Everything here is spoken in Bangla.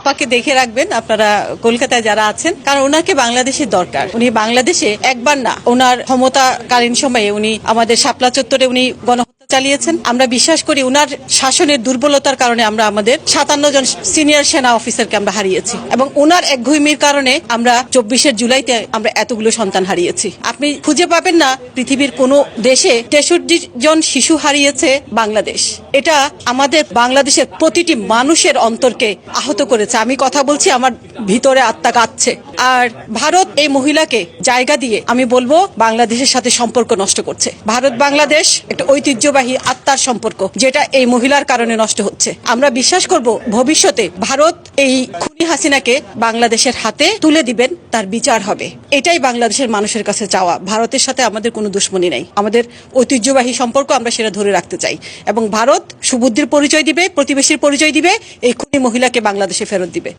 আপাকে দেখে রাখবেন আপনারা কলকাতায় যারা আছেন, কারণ ওনাকে বাংলাদেশের দরকার। উনি বাংলাদেশে একবার না, ওনার ক্ষমতাকালীন সময়ে উনি আমাদের শাপলা চত্বরে উনি গণহত্যা চালিয়েছেন। আমরা বিশ্বাস করি উনার শাসনের দুর্বলতার কারণে আমরা আমাদের 57 জন সিনিয়র সেনা অফিসারকে আমরা হারিয়েছি, এবং ওনার একগুঁইমির কারণে আমরা 24 জুলাইতে আমরা এতগুলো সন্তান হারিয়েছি। আপনি খুঁজে পাবেন না পৃথিবীর কোনো দেশে 63 জন শিশু হারিয়েছে বাংলাদেশ। এটা আমাদের বাংলাদেশের প্রতিটি মানুষের অন্তরকে আহত করেছে। আমি কথা বলছি, আমার ভিতরে আত্মা কাঁদছে। আর ভারত এই মহিলাকে জায়গা দিয়ে আমি বলবো বাংলাদেশের সাথে সম্পর্ক নষ্ট করছে। ভারত বাংলাদেশ একটা ঐতিহ্যবাহী আত্মার সম্পর্ক, যেটা এই মহিলার কারণে নষ্ট হচ্ছে। আমরা বিশ্বাস করব ভবিষ্যতে ভারত এই খুনি হাসিনাকে বাংলাদেশের হাতে তুলে দিবেন, তার বিচার হবে। এটাই বাংলাদেশের মানুষের কাছে চাওয়া। ভারতের সাথে আমাদের কোনো দুশ্মনী নাই, আমাদের ঐতিহ্যবাহী সম্পর্ক আমরা সেটা ধরে রাখতে চাই, এবং ভারত সুবুদ্ধির পরিচয় দিবে, প্রতিবেশীর পরিচয় দিবে, এই খুনি মহিলাকে বাংলাদেশে ফেরত দিবে।